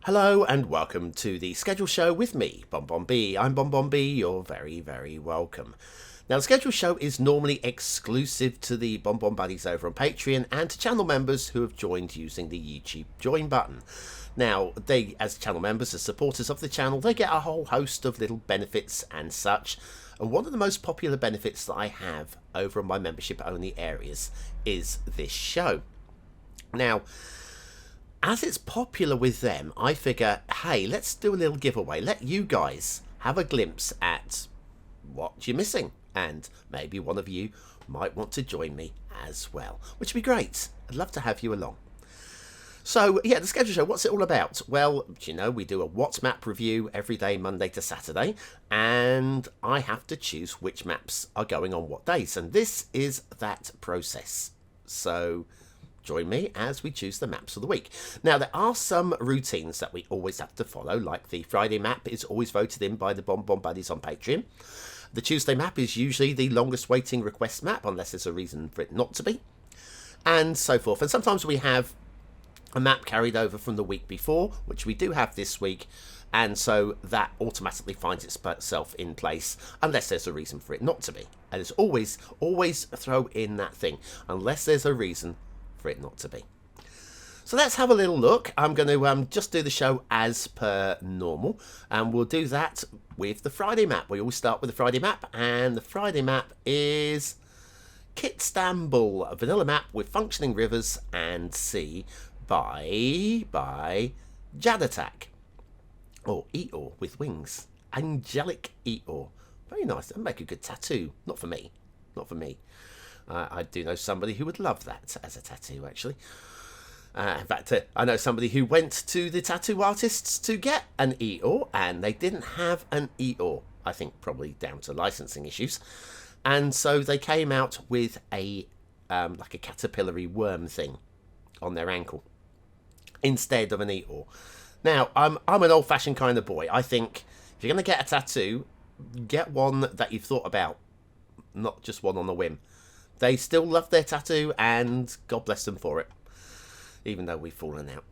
Hello and welcome to the schedule show with me, BonBonB. I'm BonBonB, you're very, very welcome. Now, the schedule show is normally exclusive to the BonBonBuddies over on Patreon and to channel members who have joined using the YouTube join button. Now, they, as channel members, as supporters of the channel, they get a whole host of little benefits and such. And one of the most popular benefits that I have over on my membership-only areas is this show. Now, as it's popular with them, I figure, hey, let's do a little giveaway. Let you guys have a glimpse at what you're missing. And maybe one of you might want to join me as well, which would be great. I'd love to have you along. So, yeah, the schedule show, what's it all about? Well, you know, we do a What Map review every day, Monday to Saturday, and I have to choose which maps are going on what days. And this is that process. So join me as we choose the maps of the week. Now, there are some routines that we always have to follow, like the Friday map is always voted in by the BonBonBuddies on Patreon. The Tuesday map is usually the longest waiting request map, unless there's a reason for it not to be, and so forth. And sometimes we have a map carried over from the week before, which we do have this week, and so that automatically finds itself in place unless there's a reason for it not to be. And it's always throw in that thing, unless there's a reason for it not to be. So let's have a little look. I'm going to just do the show as per normal, and we'll do that with the Friday map. We always start with the Friday map, and the Friday map is Istanbul, a vanilla map with functioning rivers and sea by Jadatak, or Eeyore with wings. Angelic Eeyore. Very nice. That'd make a good tattoo. Not for me. Not for me. I do know somebody who would love that as a tattoo, actually. In fact, I know somebody who went to the tattoo artists to get an Eeyore, and they didn't have an Eeyore. I think probably down to licensing issues. And so they came out with a like a caterpillary worm thing on their ankle instead of an Eeyore. Now, I'm an old-fashioned kind of boy. I think if you're going to get a tattoo, get one that you've thought about, not just one on a whim. They still love their tattoo, and God bless them for it, even though we've fallen out.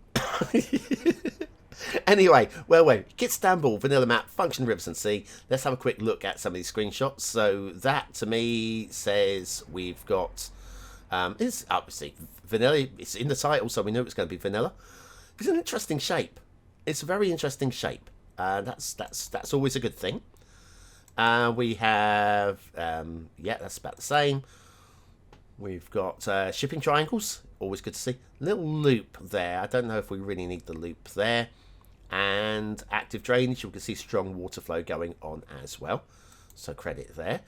Anyway, Istanbul, vanilla map, function rivers and sea. Let's have a quick look at some of these screenshots. So that, to me, says we've got... it's obviously vanilla. It's in the title, so we know it's going to be vanilla. It's an interesting shape. It's a very interesting shape. That's always a good thing. We have... yeah, that's about the same. We've got shipping triangles, always good to see. Little loop there. I don't know if we really need the loop there. And active drainage, you can see strong water flow going on as well. So credit there.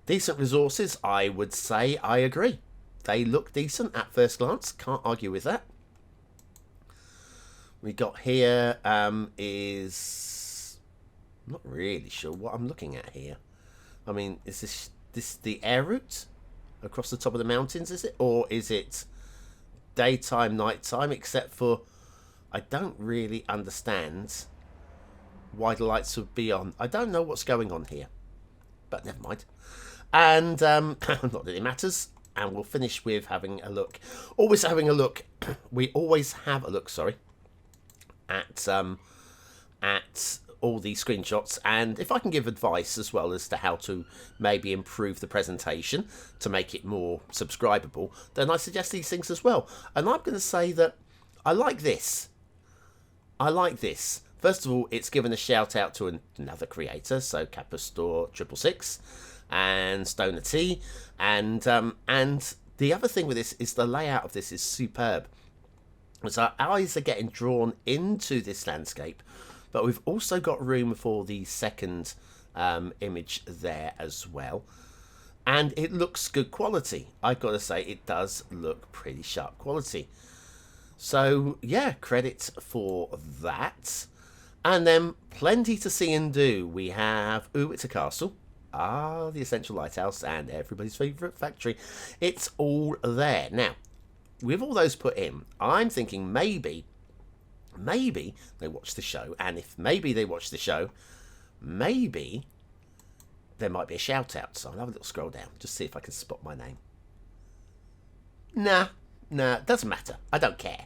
Decent resources, I would say I agree. They look decent at first glance. Can't argue with that. We got here is... I'm not really sure what I'm looking at here. I mean, is this the air route across the top of the mountains, is it? Or is it daytime, nighttime, except for I don't really understand why the lights would be on. I don't know what's going on here, but never mind. And not that it matters. And we'll finish with having a look. Always having a look. We always have a look, sorry, at all these screenshots, and if I can give advice as well as to how to maybe improve the presentation to make it more subscribable, then I suggest these things as well. And I'm going to say that I like this. I like this. First of all, it's given a shout out to another creator, so Capastor666 and Stoner T, and the other thing with this is the layout of this is superb. So our eyes are getting drawn into this landscape, but we've also got room for the second image there as well. And it looks good quality. I've got to say, it does look pretty sharp quality. So, yeah, credit for that. And then, plenty to see and do. We have, ooh, it's a castle. Ah, the Essential Lighthouse and everybody's favourite factory. It's all there. Now, with all those put in, I'm thinking maybe they watch the show, and if maybe they watch the show, maybe there might be a shout out. So I'll have a little scroll down, just see if I can spot my name. Nah, doesn't matter. I don't care.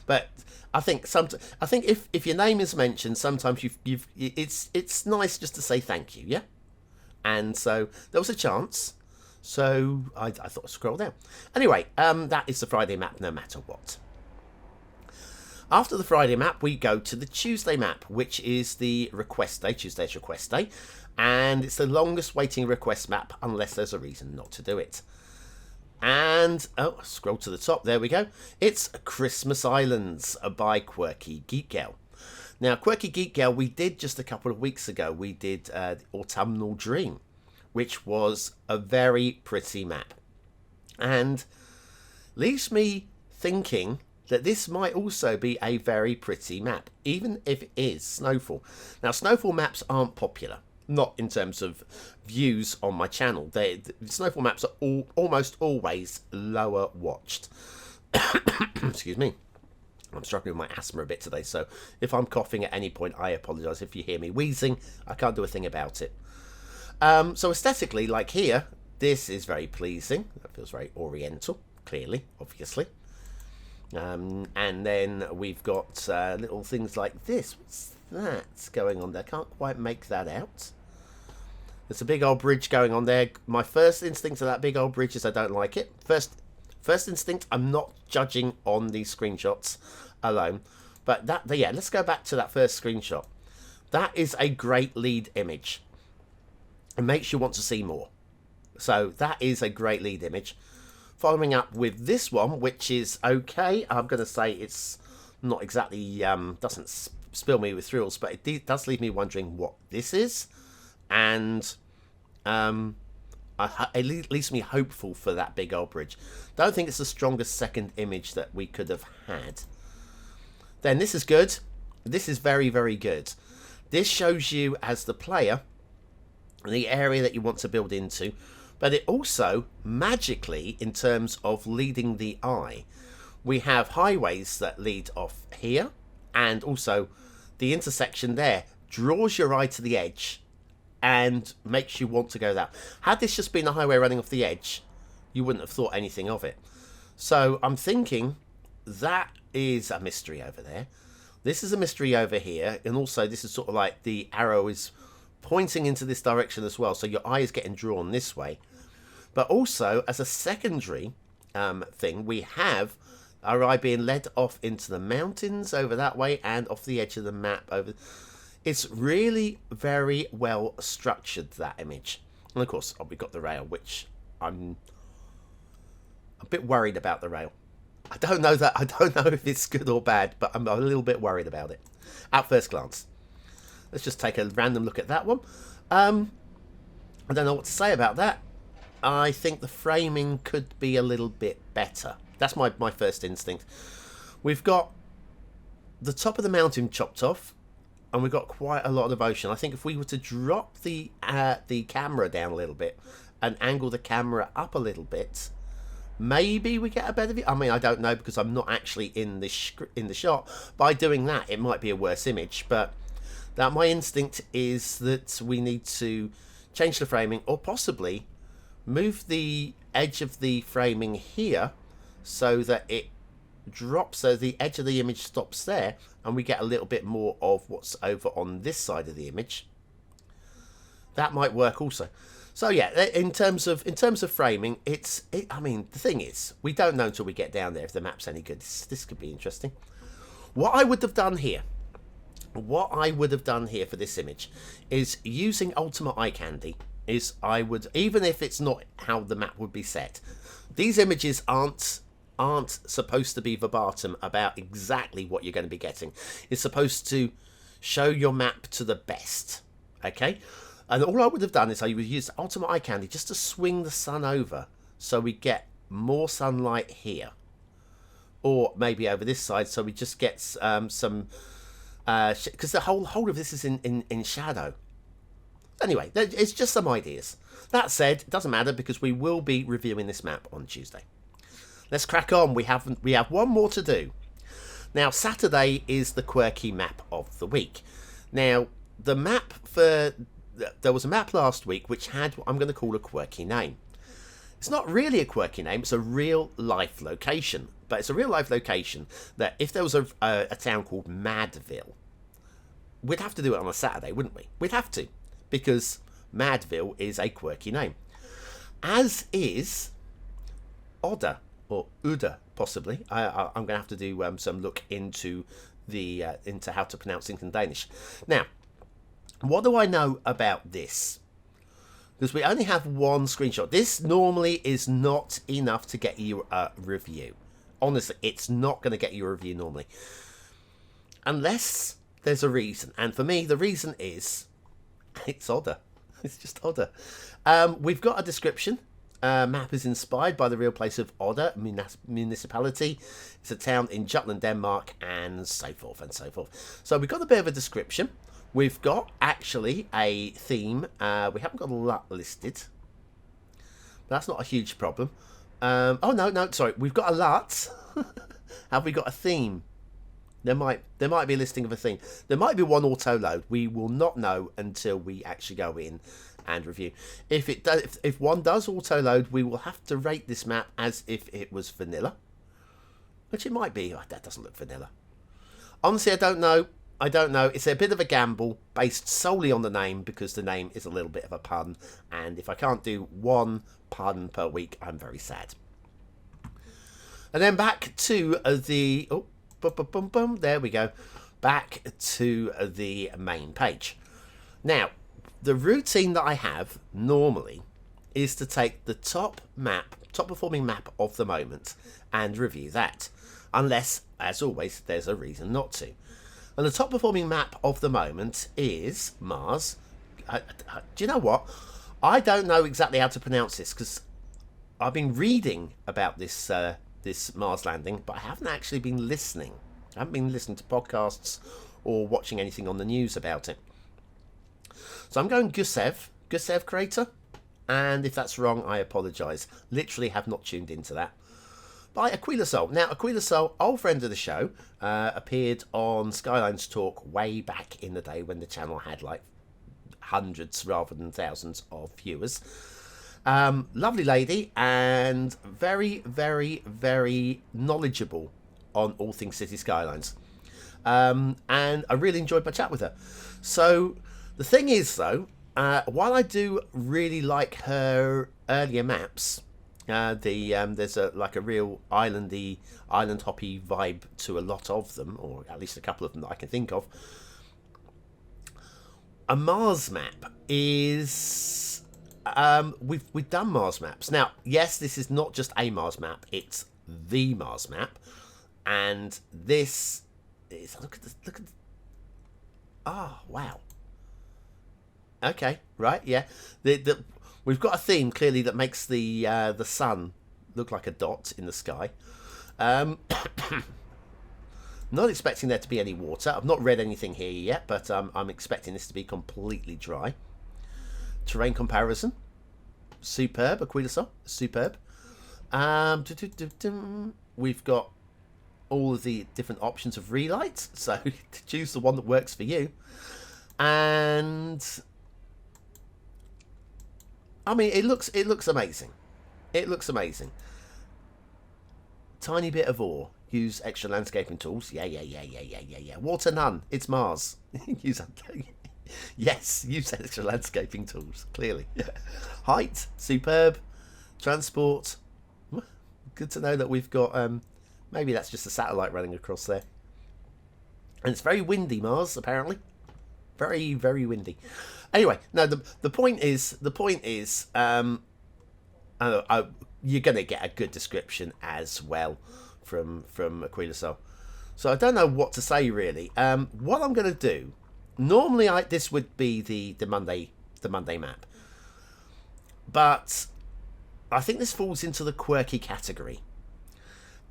But I think if your name is mentioned, sometimes it's nice just to say thank you, yeah. And so there was a chance, so I thought I'd scroll down. Anyway, that is the Friday map, no matter what. After the Friday map, we go to the Tuesday map, which is the request day. Tuesday's request day, and it's the longest waiting request map unless there's a reason not to do it. And, oh, scroll to the top, there we go. It's Christmas Islands by Quirky Geek Girl. Now, Quirky Geek Girl, we did just a couple of weeks ago, we did the Autumnal Dream, which was a very pretty map. And leaves me thinking that this might also be a very pretty map, even if it is Snowfall. Now, Snowfall maps aren't popular. Not in terms of views on my channel. The Snowfall maps are almost always lower watched. Excuse me. I'm struggling with my asthma a bit today, so if I'm coughing at any point, I apologise. If you hear me wheezing, I can't do a thing about it. So aesthetically, like here, this is very pleasing. That feels very oriental, clearly, obviously. And then we've got little things like this. What's that going on there? Can't quite make that out. There's a big old bridge going on there. My first instinct of that big old bridge is I don't like it. First instinct, I'm not judging on these screenshots alone. But yeah, let's go back to that first screenshot. That is a great lead image. It makes you want to see more. So that is a great lead image. Following up with this one, which is okay. I'm going to say it's not exactly, doesn't spill me with thrills, but it does leave me wondering what this is. And it leaves me hopeful for that big old bridge. Don't think it's the strongest second image that we could have had. Then this is good. This is very, very good. This shows you as the player the area that you want to build into, but it also magically, in terms of leading the eye, we have highways that lead off here, and also the intersection there draws your eye to the edge and makes you want to go that. Had this just been a highway running off the edge, you wouldn't have thought anything of it. So I'm thinking that is a mystery over there. This is a mystery over here, and also this is sort of like the arrow is pointing into this direction as well, so your eye is getting drawn this way. But also, as a secondary thing, we have our eye being led off into the mountains over that way and off the edge of the map over. It's really very well structured, that image. And of course, we've got the rail, which I'm a bit worried about the rail. I don't know if it's good or bad, but I'm a little bit worried about it at first glance. Let's just take a random look at that one. I don't know what to say about that. I think the framing could be a little bit better. That's my first instinct. We've got the top of the mountain chopped off, and we've got quite a lot of ocean. I think if we were to drop the camera down a little bit and angle the camera up a little bit, maybe we get a better view. I mean, I don't know because I'm not actually in the shot. By doing that, it might be a worse image, but that my instinct is that we need to change the framing, or possibly move the edge of the framing here so that it drops, so the edge of the image stops there, and we get a little bit more of what's over on this side of the image. That might work also. So yeah, in terms of framing, I mean, the thing is, we don't know until we get down there if the map's any good. This could be interesting. What I would have done here for this image is using Ultimate Eye Candy. Is I would, even if it's not how the map would be set, these images aren't supposed to be verbatim about exactly what you're going to be getting. It's supposed to show your map to the best. Okay? And all I would have done is I would use Ultimate Eye Candy just to swing the sun over so we get more sunlight here. Or maybe over this side so we just get some... because the whole of this is in shadow. Anyway, it's just some ideas. That said, it doesn't matter because we will be reviewing this map on Tuesday. Let's crack on. We have one more to do. Now, Saturday is the Quirky Map of the week. Now, the map there was a map last week which had what I'm going to call a quirky name. It's not really a quirky name, it's a real life location. But it's a real life location that if there was a town called Madville, we'd have to do it on a Saturday, wouldn't we? We'd have to, because Madville is a quirky name. As is Odda, or Uda, possibly. I'm going to have to do some look into into how to pronounce things in Danish. Now, what do I know about this? Because we only have one screenshot. This normally is not enough to get you a review. Honestly, it's not going to get you a review normally. Unless there's a reason. And for me, the reason is it's Odda. It's just Odda. We've got a description. Map is inspired by the real place of Odda municipality. It's a town in Jutland, Denmark, and so forth and so forth. So we've got a bit of a description. We've got actually a theme. We haven't got a lot listed. But that's not a huge problem. Oh no, sorry. We've got a lot. Have we got a theme? There might be a listing of a theme. There might be one auto load. We will not know until we actually go in and review. If it does, if one does auto load, we will have to rate this map as if it was vanilla, which it might be. Oh, that doesn't look vanilla. Honestly, I don't know. It's a bit of a gamble based solely on the name, because the name is a little bit of a pun, and if I can't do one pun per week, I'm very sad. And then back to the there we go, back to the main page. Now, the routine that I have normally is to take the top performing map of the moment and review that, unless, as always, there's a reason not to. And the top performing map of the moment is Mars. Do you know what? I don't know exactly how to pronounce this, because I've been reading about this this Mars landing, but I haven't actually been listening. I haven't been listening to podcasts or watching anything on the news about it. So I'm going Gusev crater, and if that's wrong, I apologise. Literally have not tuned into that. By Aquila Soul. Now, Aquila Soul, old friend of the show, appeared on Skylines Talk way back in the day when the channel had like hundreds rather than thousands of viewers. Lovely lady, and very, very, very knowledgeable on all things City Skylines. And I really enjoyed my chat with her. So the thing is, though, while I do really like her earlier maps, there's a real island hoppy vibe to a lot of them, or at least a couple of them that I can think of. A Mars map is we've done Mars maps. Now, yes, this is not just a Mars map; it's the Mars map, and this is look at. Oh, wow. Okay, right, yeah. We've got a theme, clearly, that makes the sun look like a dot in the sky. Not expecting there to be any water. I've not read anything here yet, but I'm expecting this to be completely dry. Terrain comparison. Superb, Aquila Soul. Superb. We've got all of the different options of relights, so choose the one that works for you. And I mean, it looks amazing. It looks amazing. Tiny bit of ore. Use extra landscaping tools. Yeah. Water none. It's Mars. Yes, use extra landscaping tools. Clearly. Height. Superb. Transport. Good to know that we've got. Maybe that's just a satellite running across there. And it's very windy, Mars. Apparently. Very, very windy. Anyway, no. The point is, you're going to get a good description as well from Aquila Soul. So I don't know what to say really. What I'm going to do, normally this would be the Monday map, but I think this falls into the quirky category.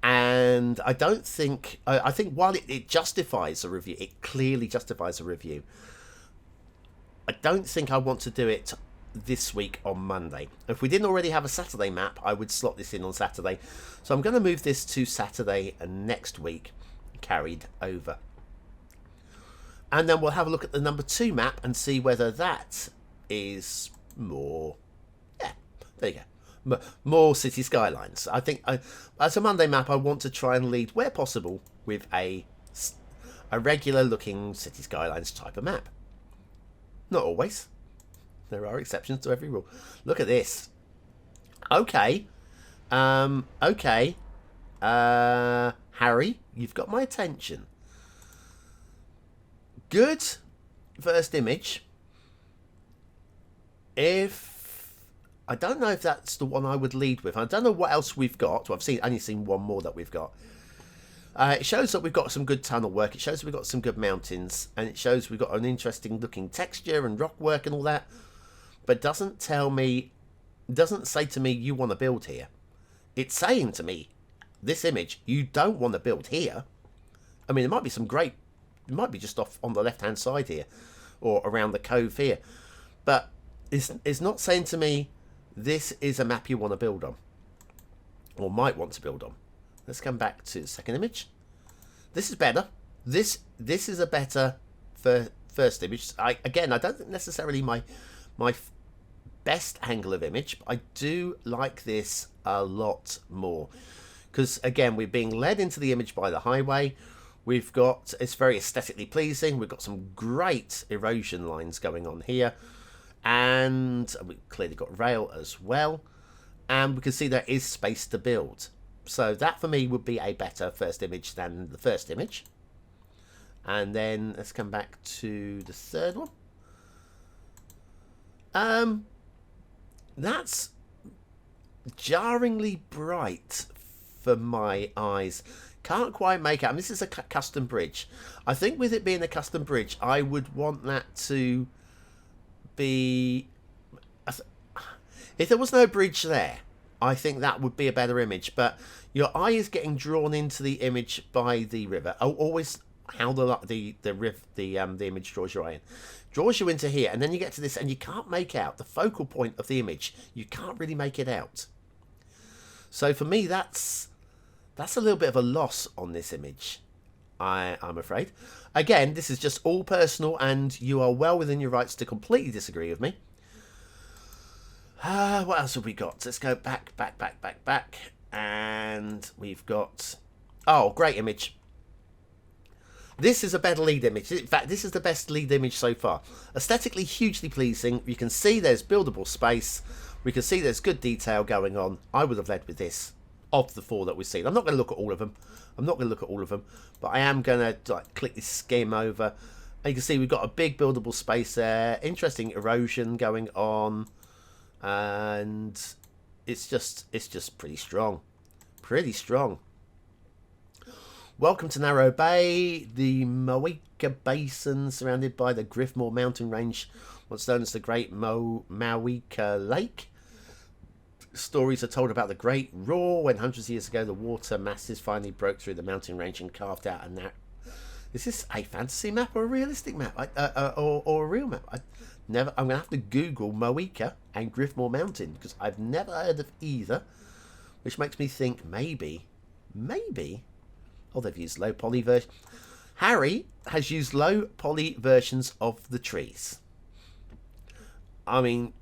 And I don't think I think while it justifies a review, it clearly justifies a review. I don't think I want to do it this week on Monday. If we didn't already have a Saturday map, I would slot this in on Saturday. So I'm going to move this to Saturday next week, carried over. And then we'll have a look at the number 2 map and see whether that is more... Yeah, there you go. More city skylines. I think as a Monday map, I want to try and lead where possible with a regular looking city skylines type of map. Not always. There are exceptions to every rule. Look at this. Okay. Okay. Harry, you've got my attention. Good first image. I don't know if that's the one I would lead with. I don't know what else we've got. Well, I've only seen one more that we've got. It shows that we've got some good tunnel work. It shows we've got some good mountains, and it shows we've got an interesting looking texture and rock work and all that. But doesn't say to me you want to build here. It's saying to me, this image, you don't want to build here. I mean, it might be it might be just off on the left hand side here, or around the cove here, but it's not saying to me this is a map you want to build on, or might want to build on. Let's come back to the second image. This is better. This is a better first image. I don't think necessarily my best angle of image, but I do like this a lot more, because again, we're being led into the image by the highway. It's very aesthetically pleasing. We've got some great erosion lines going on here, and we've clearly got rail as well, and we can see there is space to build. So that for me would be a better first image than the first image. And then let's come back to the third one. That's jarringly bright for my eyes. Can't quite make out. This is a custom bridge. I think with it being a custom bridge, I would want that to be... If there was no bridge there, I think that would be a better image. But your eye is getting drawn into the image by the river. Always how the image draws your eye in. Draws you into here, and then you get to this, and you can't make out the focal point of the image. You can't really make it out. So for me, that's a little bit of a loss on this image, I'm afraid. Again, this is just all personal, and you are well within your rights to completely disagree with me. What else have we got? Let's go back. And we've got... Oh, great image. This is a better lead image. In fact, this is the best lead image so far. Aesthetically, hugely pleasing. You can see there's buildable space. We can see there's good detail going on. I would have led with this of the four that we've seen. I'm not going to look at all of them. But I am going to click this skim over. And you can see we've got a big buildable space there. Interesting erosion going on. And it's just pretty strong. Welcome to Narrow Bay, the Mawika Basin, surrounded by the Griffmore mountain range, what's known as the Great Mawika Lake. Stories are told about the Great Roar, when hundreds of years ago the water masses finally broke through the mountain range and carved out a Is this a fantasy map or a realistic map? Or a real map? I'm going to have to Google Mawika and Griffmore Mountain, because I've never heard of either, which makes me think maybe... Oh, they've used low poly version. Harry has used low poly versions of the trees. I mean,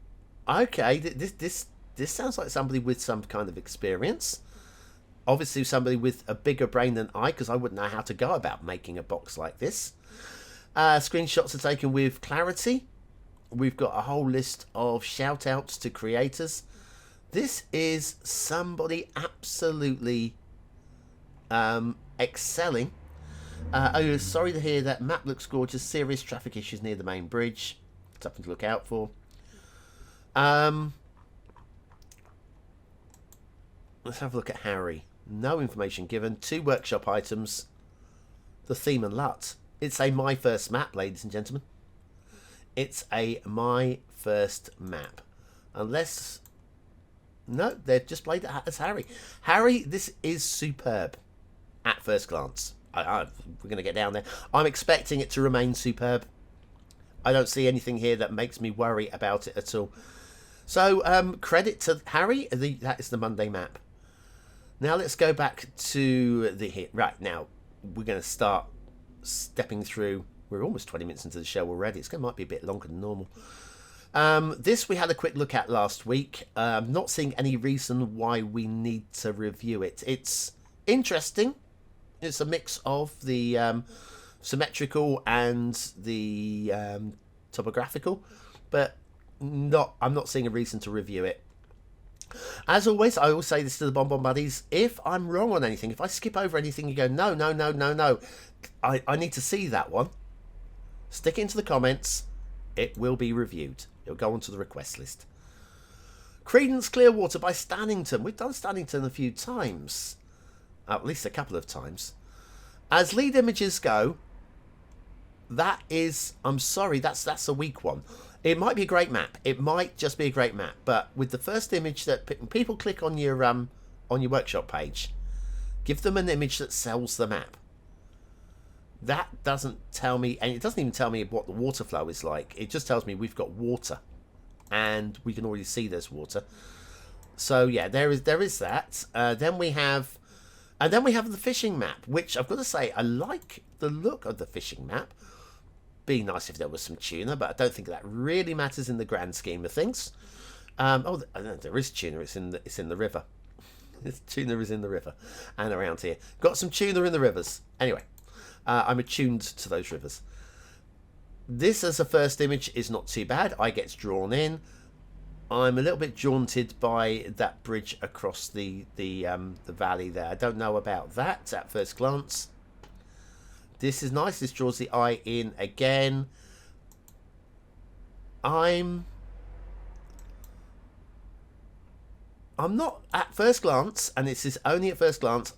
okay, this sounds like somebody with some kind of experience. Obviously, somebody with a bigger brain than I, because I wouldn't know how to go about making a box like this. Screenshots are taken with clarity. We've got a whole list of shout outs to creators. This is somebody absolutely excelling. Sorry to hear that. Map looks gorgeous. Serious traffic issues near the main bridge. Something to look out for. Let's have a look at Harry. No information given. 2 workshop items. The theme and LUT. It's a my first map, ladies and gentlemen. It's a my first map. Unless... No, they've just played it as Harry. Harry, this is superb. At first glance. We're going to get down there. I'm expecting it to remain superb. I don't see anything here that makes me worry about it at all. So, credit to Harry. That is the Monday map. Now, let's go back to the hit. Right, now, we're going to start stepping through. We're almost 20 minutes into the show already. It might be a bit longer than normal. This we had a quick look at last week. Not seeing any reason why we need to review it. It's interesting. It's a mix of the symmetrical and the topographical, but I'm not seeing a reason to review it. As always, I always say this to the BonBonBuddies. If I'm wrong on anything, if I skip over anything, you go, no, no, no, no, no. I need to see that one. Stick it into the comments. It will be reviewed. It'll go onto the request list. Credence Clearwater by Stannington. We've done Stannington a few times. At least a couple of times. As lead images go, that is, I'm sorry, that's a weak one. It might be a great map. It might just be a great map. But with the first image that people click on your workshop page, give them an image that sells the map. That doesn't tell me, and it doesn't even tell me what the water flow is like. It just tells me we've got water, and we can already see there's water. So yeah, there is that. Then we have the fishing map, which I've got to say I like the look of the fishing map. Be nice if there was some tuna, but I don't think that really matters in the grand scheme of things. Oh, there is tuna. It's in the river. Tuna is in the river and around here. Got some tuna in the rivers. Anyway, I'm attuned to those rivers. This as a first image is not too bad. I gets drawn in. I'm a little bit jaunted by that bridge across the valley there. I don't know about that at first glance. This is nice. This draws the eye in again. I'm not at first glance, and this is only at first glance.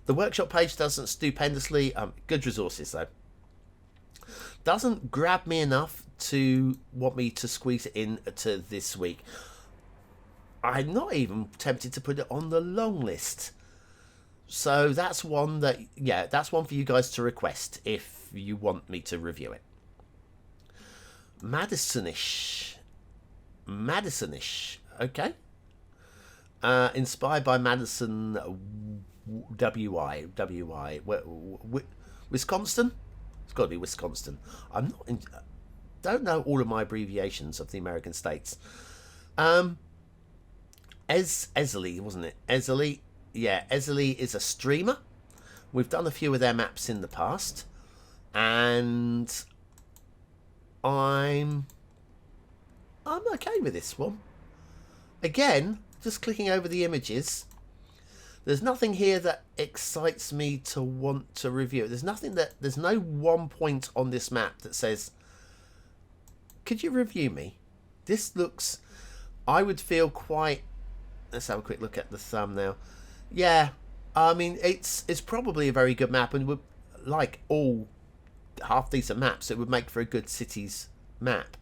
The workshop page doesn't stupendously. Good resources though. Doesn't grab me enough to want me to squeeze it in to this week. I'm not even tempted to put it on the long list. So that's one that, yeah, that's one for you guys to request if you want me to review it. Madisonish, okay. Inspired by Madison, WI, Wisconsin. It's got to be Wisconsin. Don't know all of my abbreviations of the American states. Esley, wasn't it? Esley. Yeah, Esley is a streamer. We've done a few of their maps in the past, and I'm okay with this one. Again, just clicking over the images, there's nothing here that excites me to want to review. There's no one point on this map that says, could you review me? This looks, I would feel quite, let's have a quick look at the thumbnail. Yeah, I mean, it's probably a very good map, and would, like all half decent maps, it would make for a good cities map.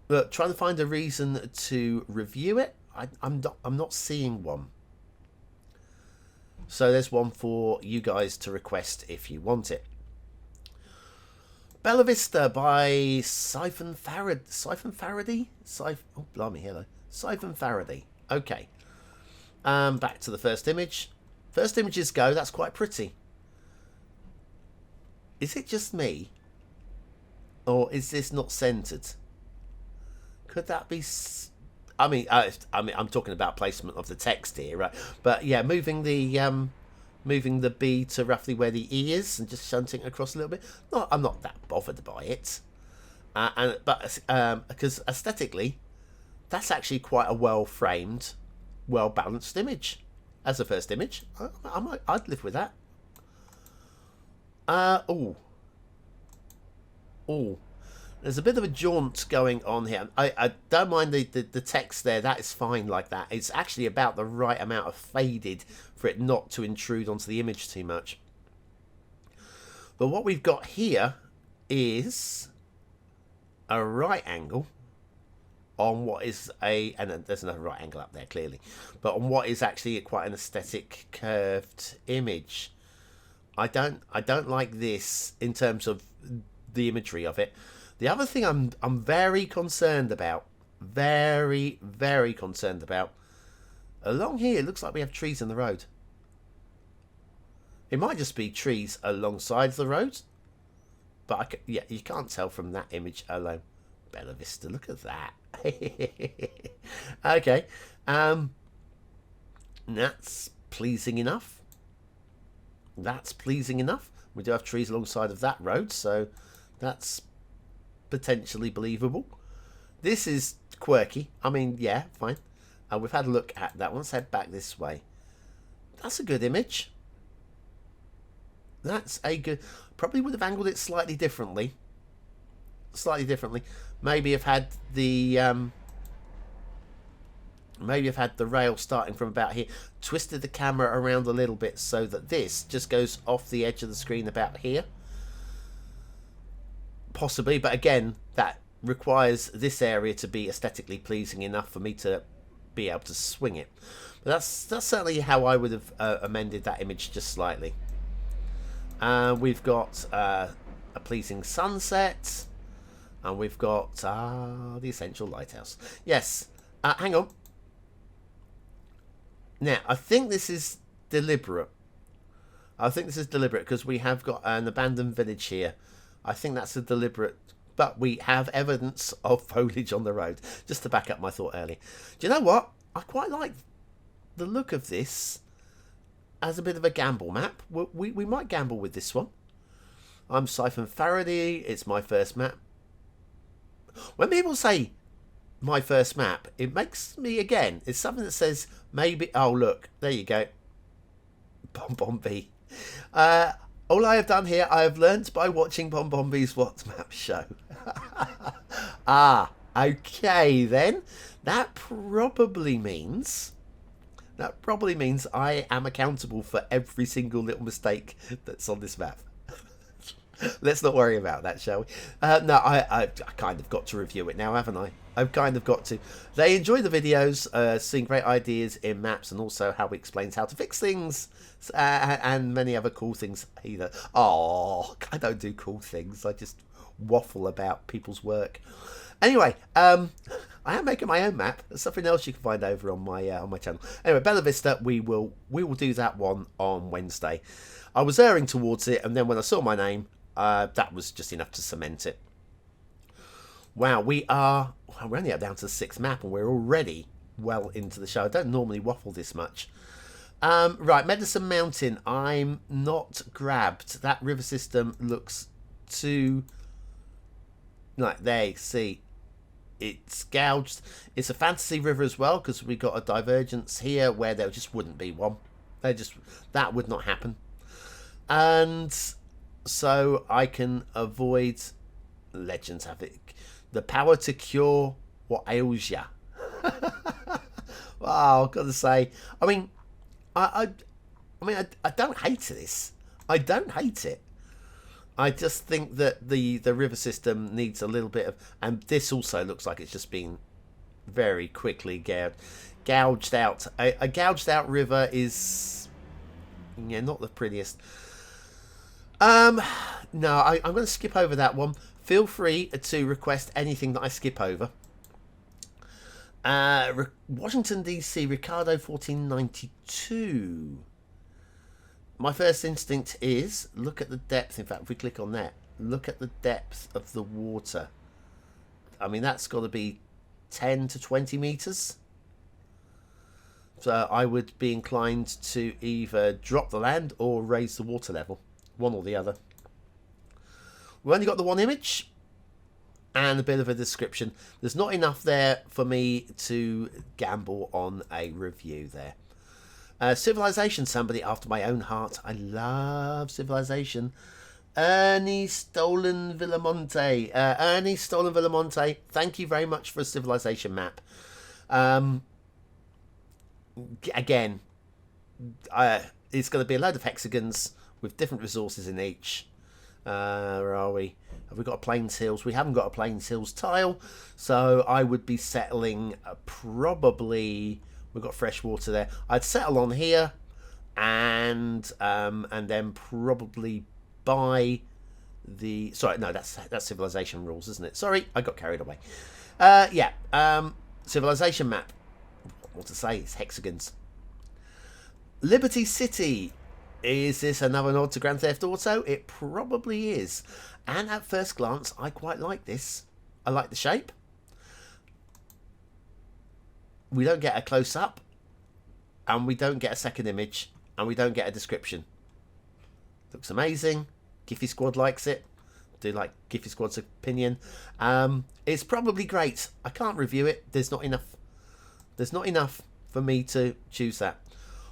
But trying to find a reason to review it, I'm not seeing one. So there's one for you guys to request if you want it. Bella Vista by Siphon Faraday. Oh, blimey, hello. Siphon Faraday. Okay. Back to the first image. First images go. That's quite pretty. Is it just me? Or is this not centered? Could that be... I mean, I'm talking about placement of the text here, right? But yeah, moving the B to roughly where the E is and just shunting across a little bit. No, I'm not that bothered by it. But because aesthetically, that's actually quite a well-framed, well-balanced image as a first image. I'd live with that. Oh, there's a bit of a jaunt going on here. I don't mind the text there. That is fine like that. It's actually about the right amount of faded for it not to intrude onto the image too much. But what we've got here is a right angle on what is and there's another right angle up there clearly, but on what is actually quite an aesthetic curved image. I don't like this in terms of the imagery of it. The other thing I'm very concerned about, very concerned about, along here it looks like we have trees in the road. It might just be trees alongside the road, but yeah, you can't tell from that image alone. Bella Vista, look at that. Okay. That's pleasing enough. That's pleasing enough. We do have trees alongside of that road, so that's potentially believable. This is quirky. I mean, yeah, fine. We've had a look at that one. Let's head back this way. That's a good image. That's a good... Probably would have angled it slightly differently. Maybe have had the... maybe I've had the rail starting from about here, twisted the camera around a little bit so that this just goes off the edge of the screen about here. Possibly, but again, that requires this area to be aesthetically pleasing enough for me to be able to swing it. But that's certainly how I would have amended that image just slightly. We've got a pleasing sunset, and we've got the essential lighthouse. Yes, hang on. Now, I think this is deliberate. Because we have got an abandoned village here. I think that's a deliberate... But we have evidence of foliage on the road. Just to back up my thought earlier. Do you know what? I quite like the look of this as a bit of a gamble map. We might gamble with this one. I'm Siphon Faraday. It's my first map. When people say my first map, it makes me, again, it's something that says maybe... Oh, look. There you go. BonBonB. All I have done here, I have learnt by watching BonBonB's What's Map show. Okay then. That probably means I am accountable for every single little mistake that's on this map. Let's not worry about that, shall we? No, I kind of got to review it now, haven't I? I've kind of got to. They enjoy the videos, seeing great ideas in maps, and also how he explains how to fix things, and many other cool things either. Oh, I don't do cool things. I just waffle about people's work. Anyway, I am making my own map. There's something else you can find over on my channel. Anyway, Bella Vista, we will do that one on Wednesday. I was erring towards it, and then when I saw my name, that was just enough to cement it. Wow, we're only up down to the 6th map, and we're already well into the show. I don't normally waffle this much. Right, Medicine Mountain. I'm not grabbed. That river system looks too... Like, there, see. It's gouged. It's a fantasy river as well, because we got a divergence here where there just wouldn't be one. That would not happen. And so I can avoid... Legends have it. The power to cure what ails ya. Wow, I've got to say. I mean, I don't hate this. I don't hate it. I just think that the river system needs a little bit of... And this also looks like it's just been very quickly gouged out. A gouged out river is... Yeah, not the prettiest. No, I'm going to skip over that one. Feel free to request anything that I skip over. Washington, D.C., Ricardo 1492. My first instinct is, look at the depth. In fact, if we click on that, look at the depth of the water. I mean, that's got to be 10 to 20 meters. So I would be inclined to either drop the land or raise the water level. One or the other. We've only got the one image and a bit of a description. There's not enough there for me to gamble on a review there. Civilization, somebody after my own heart. I love Civilization. Ernie Stolen Villamonte. Ernie Stolen Villamonte, thank you very much for a Civilization map. Again, it's going to be a load of hexagons with different resources in each. Where are we? Have we got a Plains Hills? We haven't got a Plains Hills tile, so I would be settling probably... We've got fresh water there. I'd settle on here, and then probably buy the... Sorry, no, that's Civilization rules, isn't it? Sorry, I got carried away. Yeah, Civilization map. What to say? It's hexagons. Liberty City. Is this another nod to Grand Theft Auto? It probably is. And at first glance, I quite like this. I like the shape. We don't get a close-up, and we don't get a second image, and we don't get a description. Looks amazing. Giphy Squad likes it. Do like Giphy Squad's opinion. It's probably great. I can't review it. There's not enough. There's not enough for me to choose that.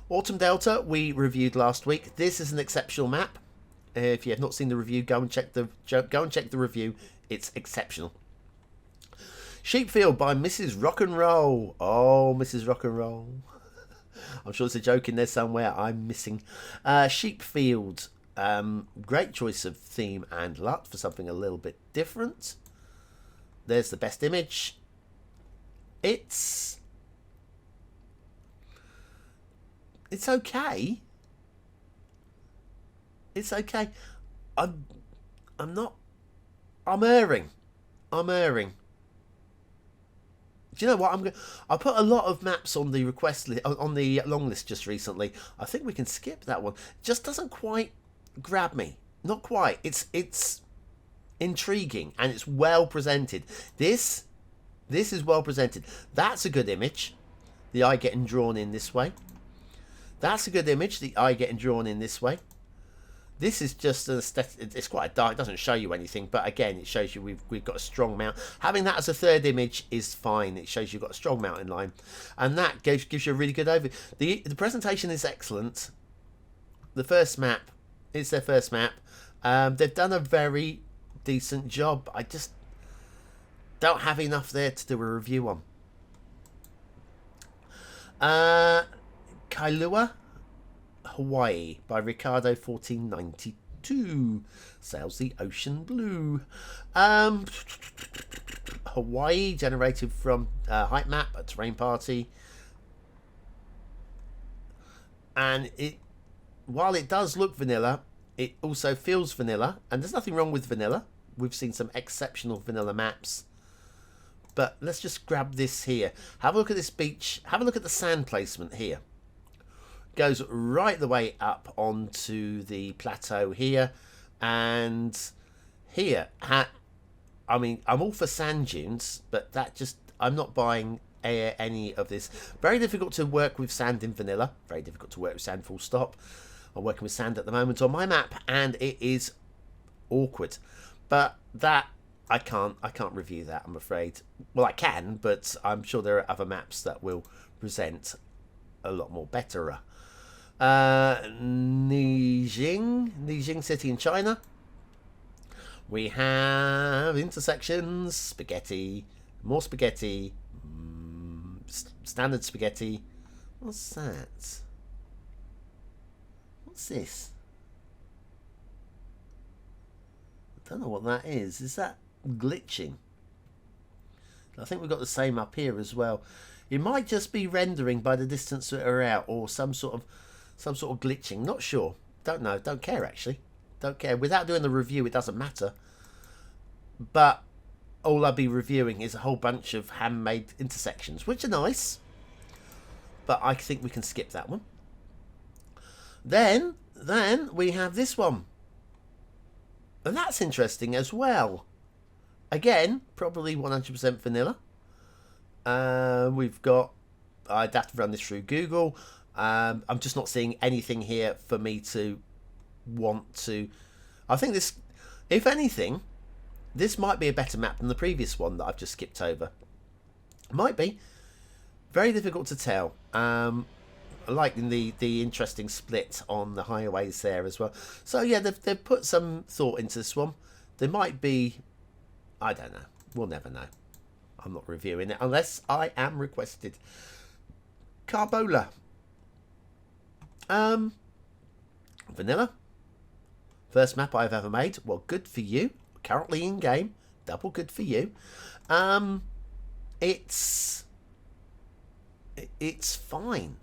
Autumn Delta we reviewed last week. This is an exceptional map. If you have not seen the review, go and check the review. It's exceptional. Sheepfield by Mrs. Rock and Roll. Oh, Mrs. Rock and Roll. I'm sure there's a joke in there somewhere I'm missing. Sheepfield. Great choice of theme and LUT for something a little bit different. There's the best image. It's okay. It's okay. I'm erring. Do you know what? I put a lot of maps on the request list, on the long list just recently. I think we can skip that one. It just doesn't quite grab me. Not quite. It's intriguing and it's well presented. This is well presented. That's a good image. The eye getting drawn in this way. That's a good image. The eye getting drawn in this way. This is just an aesthetic. It's quite dark. It doesn't show you anything, but again, it shows you we've got a strong mount. Having that as a third image is fine. It shows you've got a strong mountain line, and that gives you a really good overview. The presentation is excellent. The first map is their first map. They've done a very decent job. I just don't have enough there to do a review on. Kailua, Hawaii by Ricardo 1492. Sails the ocean blue. Hawaii, generated from Height Map, a terrain party. And while it does look vanilla, it also feels vanilla. And there's nothing wrong with vanilla. We've seen some exceptional vanilla maps. But let's just grab this here. Have a look at this beach. Have a look at the sand placement here. Goes right the way up onto the plateau here, and here I mean, I'm all for sand dunes, but I'm not buying any of this. Very difficult to work with sand in vanilla, very difficult to work with sand full stop. I'm working with sand at the moment on my map and it is awkward, but that I can't review that, I'm afraid. Well, I can, but I'm sure there are other maps that will present a lot more better. Nijing City in China. We have intersections, spaghetti, more spaghetti, standard spaghetti. What's that? What's this? I don't know what that is. Is that glitching? I think we've got the same up here as well. It might just be rendering by the distance that are out, or some sort of glitching. Not sure. Don't know. Don't care, actually. Don't care. Without doing the review, it doesn't matter. But all I'll be reviewing is a whole bunch of handmade intersections, which are nice. But I think we can skip that one. Then we have this one. And that's interesting as well. Again, probably 100% vanilla. We've got... I'd have to run this through Google. I'm just not seeing anything here for me to want to... I think this, if anything, this might be a better map than the previous one that I've just skipped over. Might be. Very difficult to tell. I like the interesting split on the highways there as well. So yeah, they've put some thought into this one. There might be... I don't know. We'll never know. I'm not reviewing it unless I am requested. Carbola. Vanilla. First map I've ever made. Well, good for you. Currently in game. Double good for you. It's fine.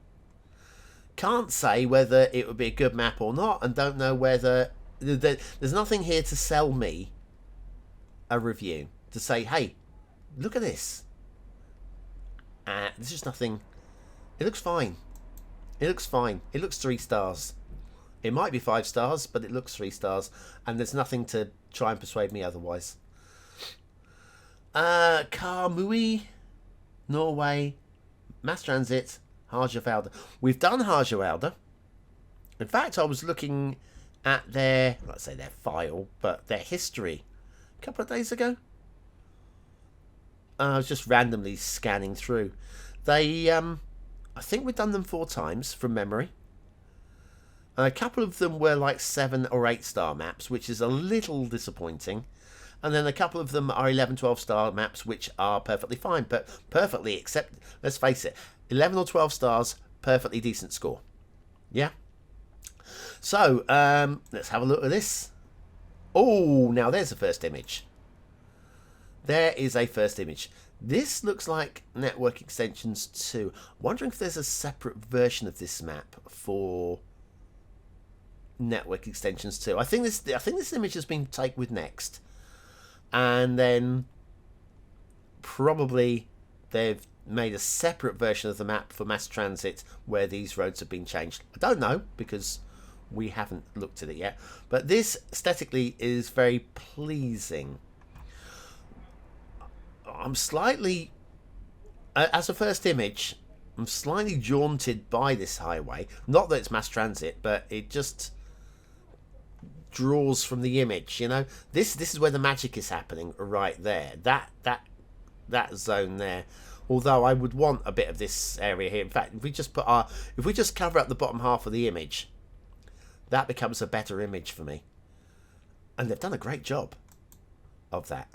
Can't say whether it would be a good map or not, and don't know whether... There's nothing here to sell me a review. To say, hey, look at this. There's just nothing... It looks fine. It looks fine. It looks 3 stars. It might be 5 stars, but it looks 3 stars. And there's nothing to try and persuade me otherwise. Kamui, Norway, Mass Transit, Harjavelde. We've done Harjavelde. In fact, I was looking at their, let's say their file, but their history a couple of days ago. I was just randomly scanning through. They, I think we've done them 4 times from memory. A couple of them were like 7 or 8 star maps, which is a little disappointing. And then a couple of them are 11, 12 star maps, which are perfectly fine. But perfectly, except, let's face it, 11 or 12 stars, perfectly decent score. Yeah? So, let's have a look at this. Oh, now there's the first image. There is a first image. This looks like Network Extensions 2. Wondering if there's a separate version of this map for Network Extensions 2. I think this image has been taken with Next. And then probably they've made a separate version of the map for Mass Transit where these roads have been changed. I don't know because we haven't looked at it yet. But this aesthetically is very pleasing. I'm slightly, as a first image, I'm slightly jaunted by this highway. Not that it's Mass Transit, but it just draws from the image, you know. This is where the magic is happening, right there. That zone there. Although I would want a bit of this area here. In fact, if we just cover up the bottom half of the image, that becomes a better image for me. And they've done a great job of that.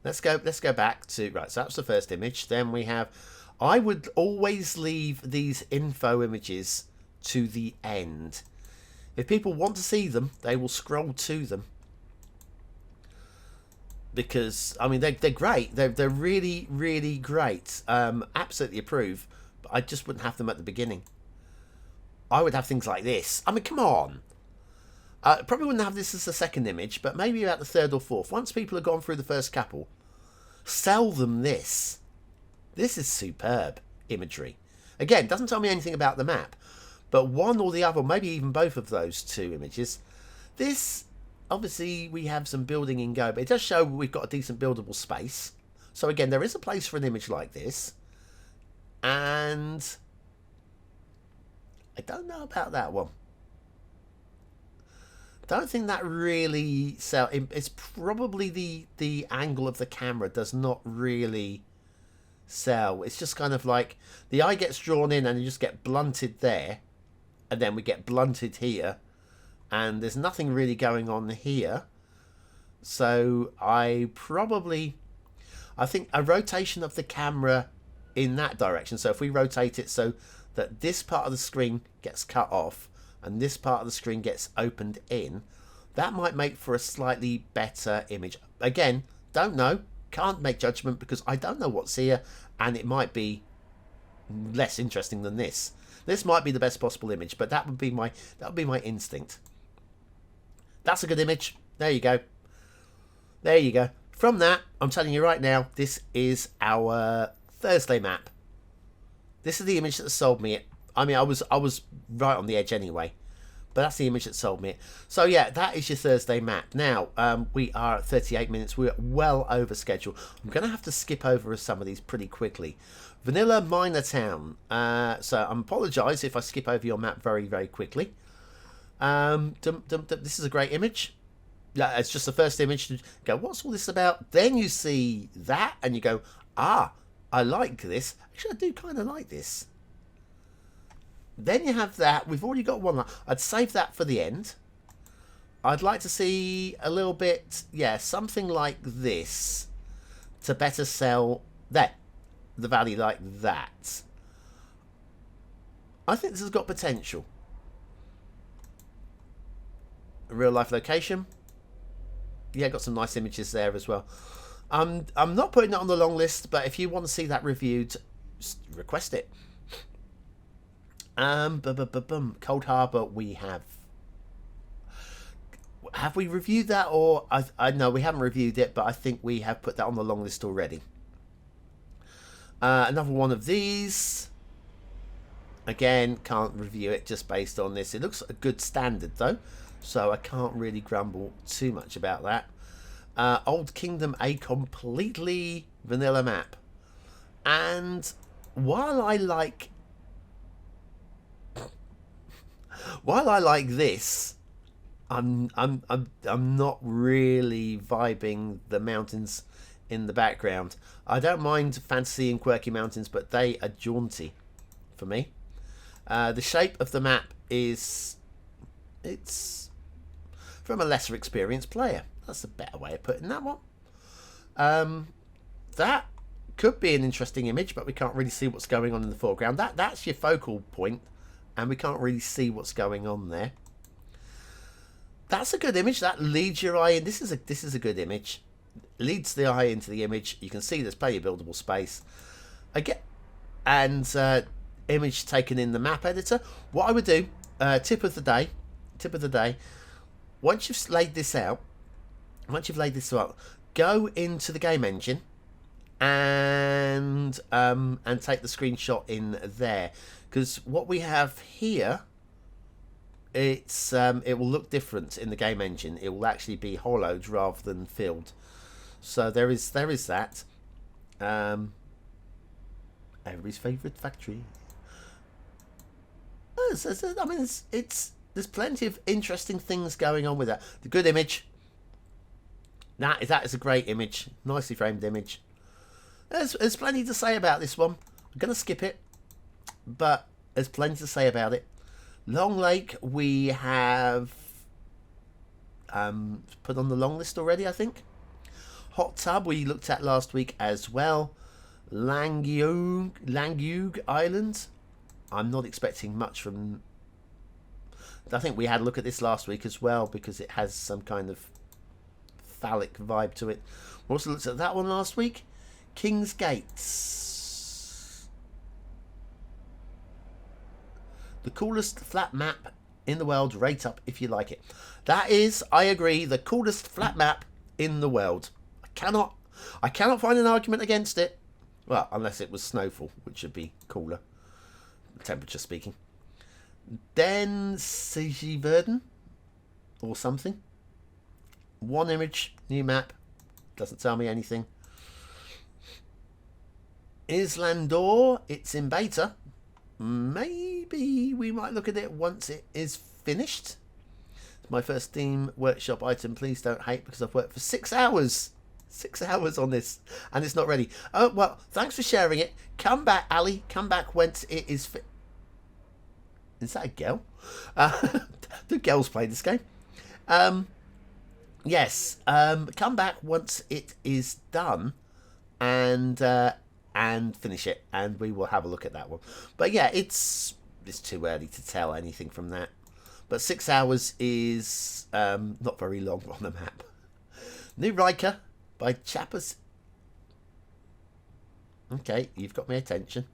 Let's go back to, right, so that's the first image. Then we have, I would always leave these info images to the end. If people want to see them, they will scroll to them. Because, I mean, they're great. They're really, really great. Absolutely approve. But I just wouldn't have them at the beginning. I would have things like this. I mean, come on. Probably wouldn't have this as the second image, but maybe about the third or fourth. Once people have gone through the first couple, sell them this. This is superb imagery. Again, doesn't tell me anything about the map, but one or the other, maybe even both of those 2 images. This, obviously, we have some building in go, but it does show we've got a decent buildable space. So again, there is a place for an image like this. And I don't know about that one. Don't think that really sell. It's probably the angle of the camera does not really sell. It's just kind of like the eye gets drawn in and you just get blunted there, and then we get blunted here, and there's nothing really going on here. So I think a rotation of the camera in that direction. So if we rotate it so that this part of the screen gets cut off and this part of the screen gets opened in, that might make for a slightly better image. Again, don't know, can't make judgment because I don't know what's here, and it might be less interesting than this. This might be the best possible image, but that would be my instinct. That's a good image. There you go. There you go. From that, I'm telling you right now, this is our Thursday map. This is the image that sold me it. I mean, I was right on the edge anyway, but that's the image that sold me it. So yeah, that is your Thursday map. Now, we are at 38 minutes. We're well over schedule. I'm going to have to skip over some of these pretty quickly. Vanilla Minor Town. So I apologise if I skip over your map very, very quickly. This is a great image. Yeah, it's just the first image to go, what's all this about? Then you see that and you go, ah, I like this. Actually, I do kind of like this. Then you have that. We've already got one. I'd save that for the end. I'd like to see a little bit, yeah, something like this to better sell there. The valley like that. I think this has got potential. A real life location. Yeah, got some nice images there as well. I'm not putting it on the long list, but if you want to see that reviewed, request it. Cold Harbour, we have we reviewed that, or I know we haven't reviewed it, but I think we have put that on the long list already. Another one of these. Again, can't review it just based on this. It looks a good standard though, so I can't really grumble too much about that. Old Kingdom, a completely vanilla map. And while I like this, I'm not really vibing the mountains in the background. I don't mind fantasy and quirky mountains, but they are jaunty for me. The shape of the map it's from a lesser experienced player. That's a better way of putting that one. That could be an interesting image, but we can't really see what's going on in the foreground. That's your focal point, and we can't really see what's going on there. That's a good image. That leads your eye in. This is a good image. Leads the eye into the image. You can see there's plenty of buildable space. Image taken in the map editor. What I would do, tip of the day. Once you've laid this out, go into the game engine and take the screenshot in there, because what we have here, it will look different in the game engine. It will actually be hollowed rather than filled. So there is that. Everybody's favourite factory. I mean, there's plenty of interesting things going on with that. The good image. That is a great image, nicely framed image. There's plenty to say about this one. I'm gonna skip it, but there's plenty to say about it. Long Lake we have put on the long list already, I think. Hot Tub we looked at last week as well. Langyug Island. I'm not expecting much from... I think we had a look at this last week as well, because it has some kind of phallic vibe to it. We also looked at that one last week. King's Gates. The coolest flat map in the world. Rate up if you like it. That is, I agree, the coolest flat map in the world. I cannot find an argument against it. Well, unless it was Snowfall, which would be cooler, temperature speaking. Then CG Verdun or something. One image, new map, doesn't tell me anything. Islandor, it's in beta. Maybe we might look at it once it is finished. It's my first Steam Workshop item. Please don't hate, because I've worked for 6 hours. 6 hours on this and it's not ready. Oh, well, thanks for sharing it. Come back, Ali. Come back once it is Is that a girl? Do girls play this game? Yes. Come back once it is done and finish it, and we will have a look at that one. But yeah, it's too early to tell anything from that. But 6 hours is not very long on the map. New Riker by Chappers. Okay, you've got my attention.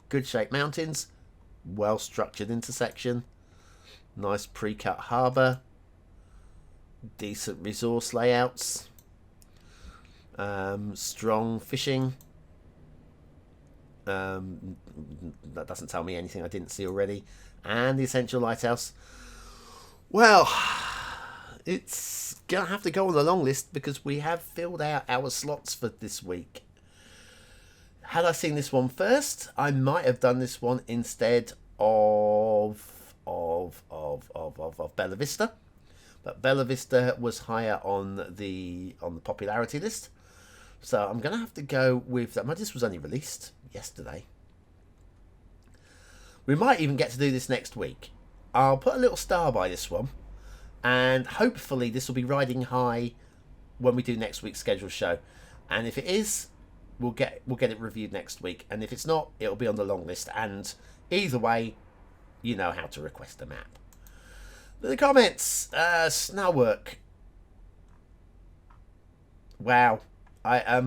Good shaped mountains, well structured intersection, nice pre-cut harbour, decent resource layouts, strong fishing. That doesn't tell me anything I didn't see already. And the essential lighthouse. Well, it's gonna have to go on the long list because we have filled out our slots for this week. Had I seen this one first, I might have done this one instead of Bella Vista, but Bella Vista was higher on the popularity list, so I'm gonna have to go with that. This was only released yesterday. We might even get to do this next week. I'll put a little star by this one, and hopefully this will be riding high when we do next week's scheduled show. And if it is, we'll get it reviewed next week. And if it's not, it'll be on the long list. And either way, you know how to request a map. The comments, Snowwork. Wow, I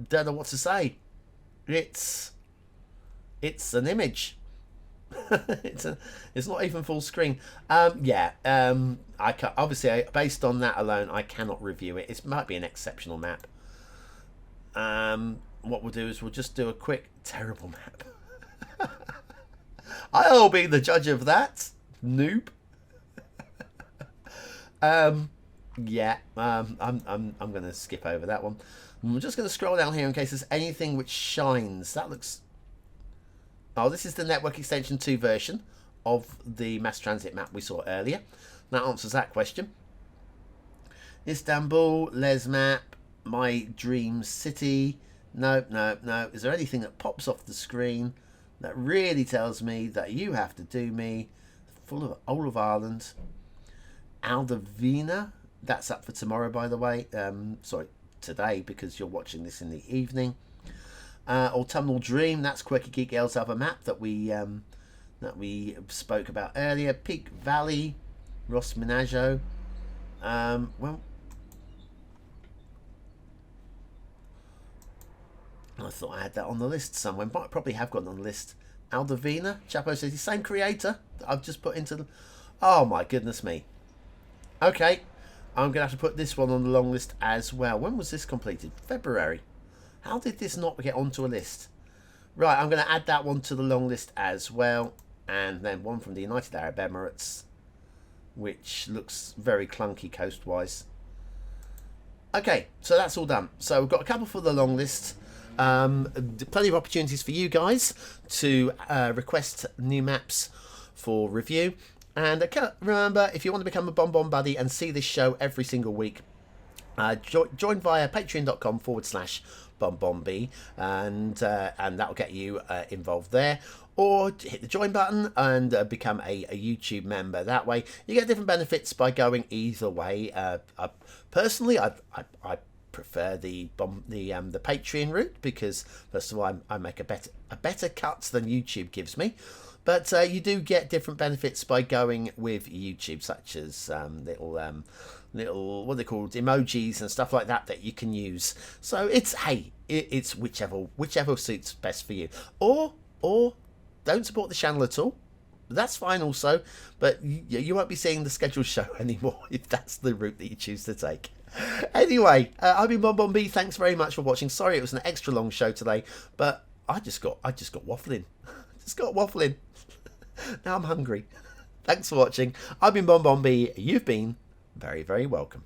don't know what to say. It's an image. It's not even full screen. I can obviously, based on that alone, I cannot review it. It might be an exceptional map. What we'll do is we'll just do a quick terrible map. I'll be the judge of that, noob. Yeah, I'm going to skip over that one. I'm just going to scroll down here in case there's anything which shines. That looks... Oh, this is the Network Extension 2 version of the mass transit map we saw earlier. That answers that question. Istanbul, Les Map, My Dream City. No, no, no. Is there anything that pops off the screen that really tells me that you have to do me? Full of all of Ireland. Aldovina. That's up for tomorrow, by the way. Sorry, today, because you're watching this in the evening. Autumnal Dream. That's Quirky Geek L's other map that we spoke about earlier. Peak Valley. Ross Minajo. Well, I thought I had that on the list somewhere. Might probably have got on the list. Aldovina, Chapo City, same creator that I've just put into the... Oh my goodness me. Okay, I'm going to have to put this one on the long list as well. When was this completed? February. How did this not get onto a list? Right, I'm going to add that one to the long list as well. And then one from the United Arab Emirates, which looks very clunky coast-wise. Okay, so that's all done. So we've got a couple for the long list. Plenty of opportunities for you guys to request new maps for review. And remember, if you want to become a BonBonBuddy and see this show every single week, join via patreon.com/BonBonB, and that'll get you involved there. Or hit the join button and become a YouTube member. That way, you get different benefits by going either way. Personally, I prefer the Patreon route because, first of all, I make a better cut than YouTube gives me. But you do get different benefits by going with YouTube, such as little what they're called, emojis and stuff like that you can use. So it's whichever suits best for you. Or don't support the channel at all. That's fine also, but you won't be seeing the scheduled show anymore if that's the route that you choose to take. Anyway, I've been BonBonB. Thanks very much for watching. Sorry it was an extra long show today, but I just got waffling. Just got waffling. Now I'm hungry. Thanks for watching. I've been BonBonB. You've been very, very welcome.